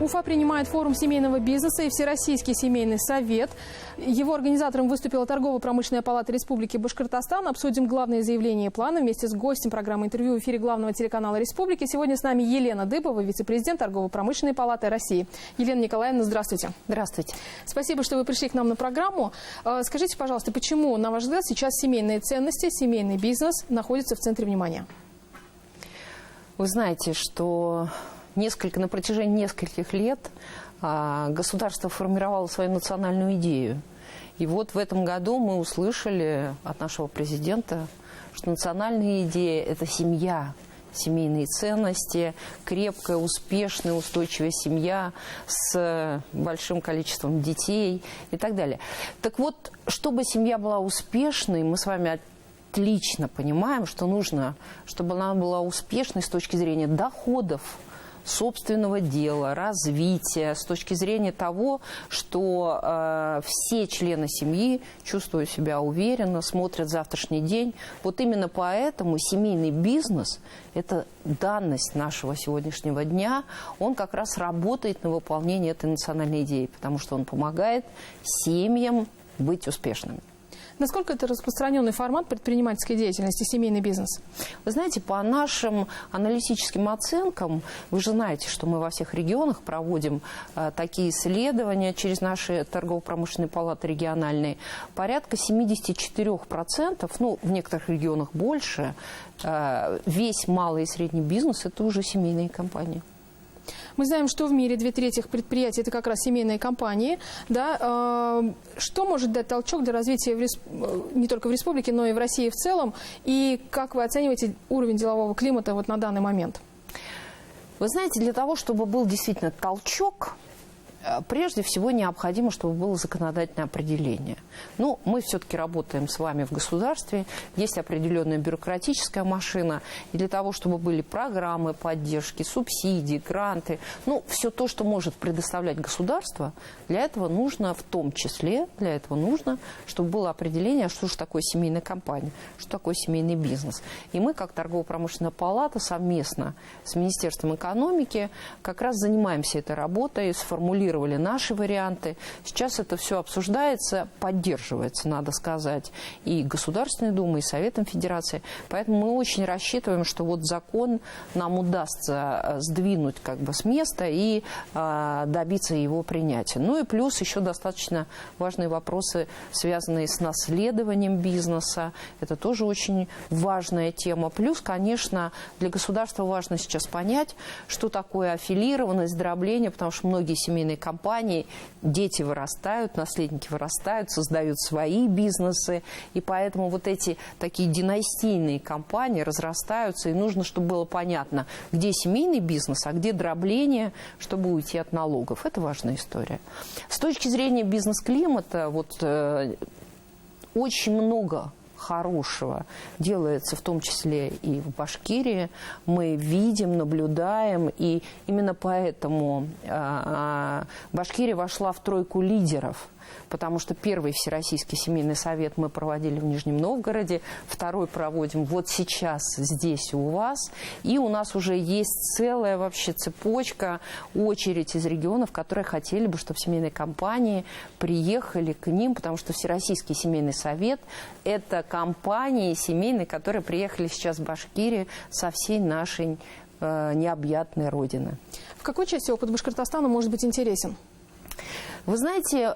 Уфа принимает форум семейного бизнеса и Всероссийский семейный совет. Его организатором выступила Торгово-промышленная палата Республики Башкортостан. Обсудим главные заявления и планы вместе с гостем программы интервью в эфире главного телеканала Республики. Сегодня с нами Елена Дыбова, вице-президент Торгово-промышленной палаты России. Елена Николаевна, здравствуйте. Здравствуйте. Спасибо, что вы пришли к нам на программу. Скажите, пожалуйста, почему, на ваш взгляд, сейчас семейные ценности, семейный бизнес находятся в центре внимания? Вы знаете, что на протяжении нескольких лет государство формировало свою национальную идею. И вот в этом году мы услышали от нашего президента, что национальная идея – это семья, семейные ценности, крепкая, успешная, устойчивая семья с большим количеством детей и так далее. Так вот, чтобы семья была успешной, мы с вами отлично понимаем, что нужно, чтобы она была успешной с точки зрения доходов, собственного дела, развития, с точки зрения того, что все члены семьи чувствуют себя уверенно, смотрят завтрашний день. Вот именно поэтому семейный бизнес – это данность нашего сегодняшнего дня. Он как раз работает на выполнение этой национальной идеи, потому что он помогает семьям быть успешными. Насколько это распространенный формат предпринимательской деятельности, семейный бизнес? Вы знаете, по нашим аналитическим оценкам, вы же знаете, что мы во всех регионах проводим такие исследования через наши торгово-промышленные палаты региональные, порядка 74%, ну, в некоторых регионах больше, весь малый и средний бизнес – это уже семейные компании. Мы знаем, что в мире 2/3 предприятий – это как раз семейные компании. Да? Что может дать толчок для развития не только в республике, но и в России в целом? И как вы оцениваете уровень делового климата вот на данный момент? Вы знаете, для того, чтобы был действительно толчок, прежде всего необходимо, чтобы было законодательное определение. Ну, мы все-таки работаем с вами в государстве, есть определенная бюрократическая машина, и для того, чтобы были программы поддержки, субсидии, гранты, ну, все то, что может предоставлять государство, для этого нужно, в том числе, чтобы было определение, что же такое семейная компания, что такое семейный бизнес. И мы, как торгово-промышленная палата, совместно с Министерством экономики как раз занимаемся этой работой, сформулировали наши варианты. Сейчас это все обсуждается, поддерживается, надо сказать, и Государственной Думой, и Советом Федерации. Поэтому мы очень рассчитываем, что вот закон нам удастся сдвинуть как бы с места и добиться его принятия. Ну и плюс еще достаточно важные вопросы, связанные с наследованием бизнеса. Это тоже очень важная тема. Плюс, конечно, для государства важно сейчас понять, что такое аффилированность, дробление, потому что многие семейные компании, дети вырастают, наследники вырастают, создают свои бизнесы, и поэтому вот эти такие династийные компании разрастаются, и нужно, чтобы было понятно, где семейный бизнес, а где дробление, чтобы уйти от налогов. Это важная история. С точки зрения бизнес-климата, вот очень много хорошего делается, в том числе и в Башкирии. Мы видим, наблюдаем, и именно поэтому Башкирия вошла в тройку лидеров, потому что первый Всероссийский семейный совет мы проводили в Нижнем Новгороде, второй проводим вот сейчас здесь у вас, и у нас уже есть целая вообще цепочка, очередь из регионов, которые хотели бы, чтобы семейные компании приехали к ним, потому что Всероссийский семейный совет – это компании семейные, которые приехали сейчас в Башкирию со всей нашей необъятной родины. В какой части опыт Башкортостана может быть интересен? Вы знаете,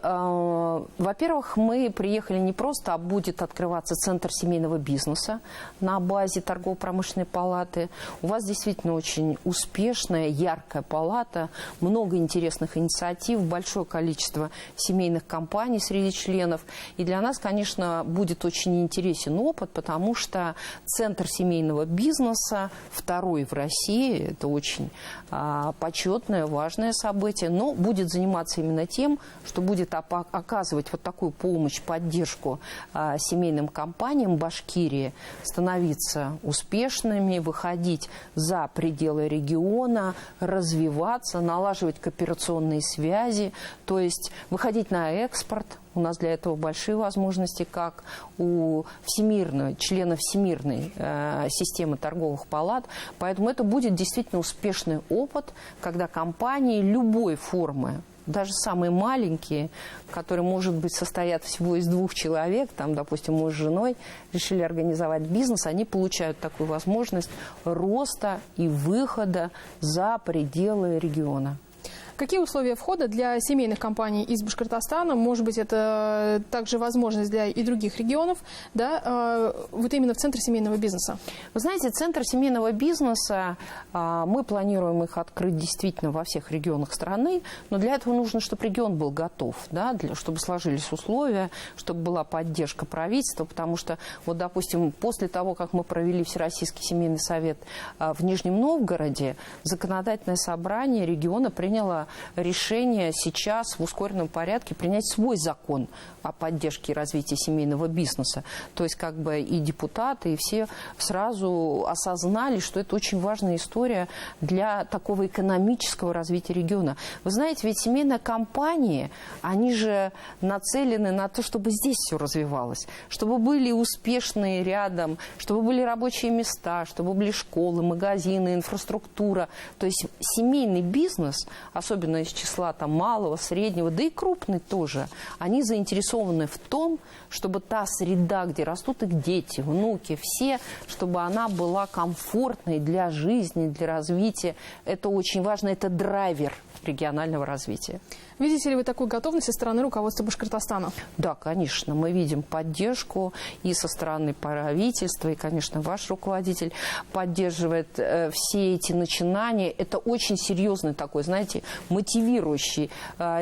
во-первых, мы приехали не просто, а будет открываться центр семейного бизнеса на базе торгово-промышленной палаты. У вас действительно очень успешная, яркая палата, много интересных инициатив, большое количество семейных компаний среди членов. И для нас, конечно, будет очень интересен опыт, потому что центр семейного бизнеса, второй в России, это очень почетное, важное событие, но будет заниматься именно тем, что будет оказывать вот такую помощь, поддержку семейным компаниям Башкирии становиться успешными, выходить за пределы региона, развиваться, налаживать кооперационные связи, то есть выходить на экспорт. У нас для этого большие возможности, как у членов Всемирной системы торговых палат. Поэтому это будет действительно успешный опыт, когда компании любой формы, даже самые маленькие, которые, может быть, состоят всего из 2 человек, там, допустим, муж с женой, решили организовать бизнес, они получают такую возможность роста и выхода за пределы региона. Какие условия входа для семейных компаний из Башкортостана? Может быть, это также возможность для и других регионов, да, вот именно в Центр семейного бизнеса? Вы знаете, Центр семейного бизнеса, мы планируем их открыть действительно во всех регионах страны, но для этого нужно, чтобы регион был готов, да, чтобы сложились условия, чтобы была поддержка правительства, потому что, вот, допустим, после того, как мы провели Всероссийский семейный совет в Нижнем Новгороде, законодательное собрание региона приняло решение сейчас в ускоренном порядке принять свой закон о поддержке и развитии семейного бизнеса. То есть как бы и депутаты, и все сразу осознали, что это очень важная история для такого экономического развития региона. Вы знаете, ведь семейные компании, они же нацелены на то, чтобы здесь все развивалось, чтобы были успешные рядом, чтобы были рабочие места, чтобы были школы, магазины, инфраструктура. То есть семейный бизнес, особенно из числа там малого, среднего, да и крупный тоже, они заинтересованы в том, чтобы та среда, где растут их дети, внуки, все, чтобы она была комфортной для жизни, для развития. Это очень важно, это драйвер регионального развития. Видите ли вы такую готовность со стороны руководства Башкортостана? Да, конечно. Мы видим поддержку и со стороны правительства, и, конечно, ваш руководитель поддерживает все эти начинания. Это очень серьезный такой, знаете, мотивирующий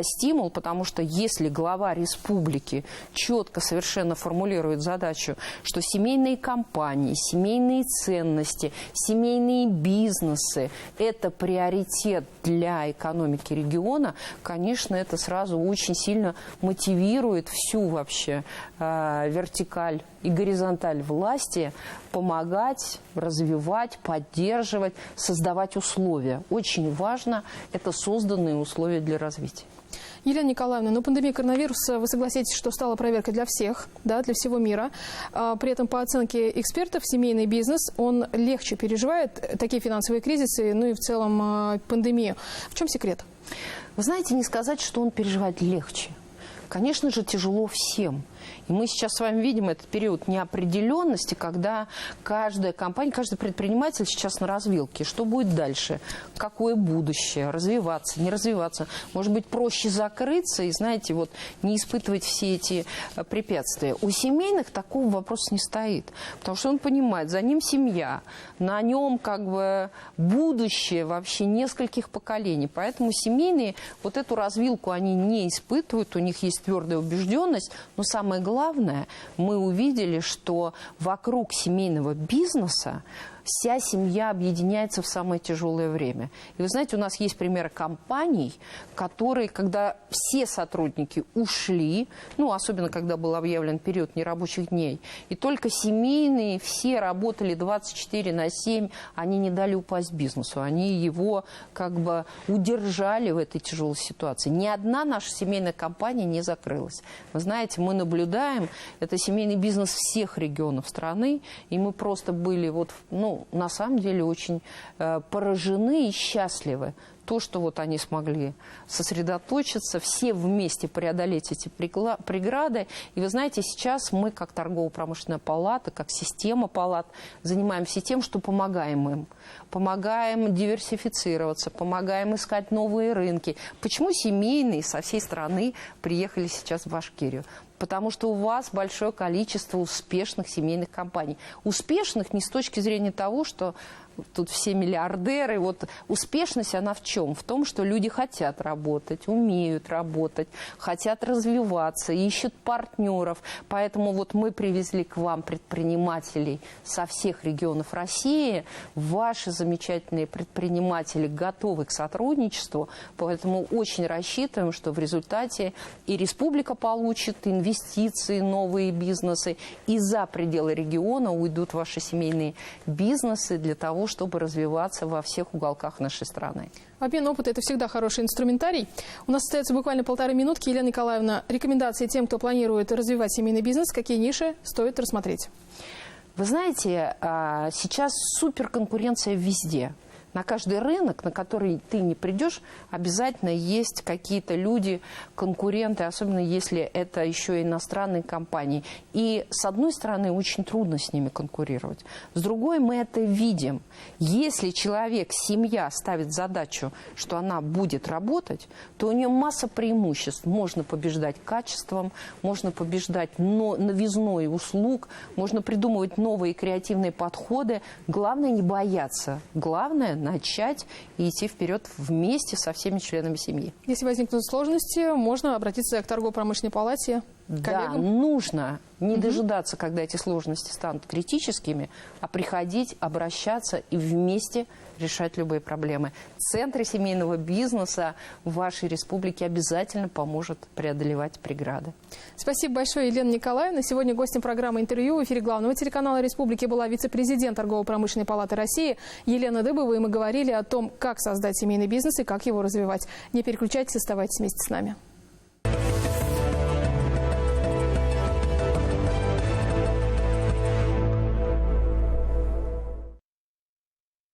стимул, потому что если глава республики четко совершенно формулирует задачу, что семейные компании, семейные ценности, семейные бизнесы – это приоритет для экономики региона, конечно, это сразу очень сильно мотивирует всю вообще вертикаль и горизонталь власти помогать, развивать, поддерживать, создавать условия. Очень важно – это созданные условия для развития. Елена Николаевна, ну пандемия коронавируса, вы согласитесь, что стала проверкой для всех, да, для всего мира. При этом, по оценке экспертов, семейный бизнес, он легче переживает такие финансовые кризисы, ну и в целом пандемию. В чем секрет? Вы знаете, не сказать, что он переживает легче. Конечно же, тяжело всем. И мы сейчас с вами видим этот период неопределенности, когда каждая компания, каждый предприниматель сейчас на развилке. Что будет дальше? Какое будущее? Развиваться, не развиваться? Может быть, проще закрыться и, знаете, вот не испытывать все эти препятствия. У семейных такого вопроса не стоит. Потому что он понимает, за ним семья, на нем как бы будущее вообще нескольких поколений. Поэтому семейные вот эту развилку они не испытывают, у них есть твердая убежденность, но самое главное, мы увидели, что вокруг семейного бизнеса вся семья объединяется в самое тяжелое время. И вы знаете, у нас есть примеры компаний, которые, когда все сотрудники ушли, ну, особенно когда был объявлен период нерабочих дней, и только семейные все работали 24/7, они не дали упасть бизнесу, они его как бы удержали в этой тяжелой ситуации. Ни одна наша семейная компания не закрылась. Вы знаете, мы наблюдаем, это семейный бизнес всех регионов страны, и мы просто были вот, ну, на самом деле очень поражены и счастливы. То, что вот они смогли сосредоточиться, все вместе преодолеть эти преграды. И вы знаете, сейчас мы, как торгово-промышленная палата, как система палат, занимаемся тем, что помогаем им. Помогаем диверсифицироваться, помогаем искать новые рынки. Почему семейные со всей страны приехали сейчас в Башкирию? потому что у вас большое количество успешных семейных компаний. Успешных не с точки зрения того, что тут все миллиардеры. Вот успешность, она в чем? В том, что люди хотят работать, умеют работать, хотят развиваться, ищут партнеров. Поэтому вот мы привезли к вам предпринимателей со всех регионов России. Ваши замечательные предприниматели готовы к сотрудничеству, поэтому очень рассчитываем, что в результате и республика получит инвестиции, новые бизнесы, и за пределы региона уйдут ваши семейные бизнесы для того, чтобы развиваться во всех уголках нашей страны. Обмен опыта – это всегда хороший инструментарий. У нас остается буквально 1,5 минутки. Елена Николаевна, рекомендации тем, кто планирует развивать семейный бизнес, какие ниши стоит рассмотреть? Вы знаете, сейчас суперконкуренция везде. На каждый рынок, на который ты не придешь, обязательно есть какие-то люди, конкуренты, особенно если это еще иностранные компании. И с одной стороны, очень трудно с ними конкурировать. С другой, мы это видим. Если человек, семья ставит задачу, что она будет работать, то у нее масса преимуществ. Можно побеждать качеством, можно побеждать новизной услуг, можно придумывать новые креативные подходы. Главное не бояться. Главное начать и идти вперед вместе со всеми членами семьи. Если возникнут сложности, можно обратиться к торгово-промышленной палате, да, нужно не дожидаться, когда эти сложности станут критическими, а приходить, обращаться и вместе решать любые проблемы. Центры семейного бизнеса в вашей республике обязательно поможет преодолевать преграды. Спасибо большое, Елена Николаевна. Сегодня гостем программы «Интервью» в эфире главного телеканала республики была вице-президент Торгово-промышленной палаты России Елена Дыбова. И мы говорили о том, как создать семейный бизнес и как его развивать. Не переключайтесь, оставайтесь вместе с нами.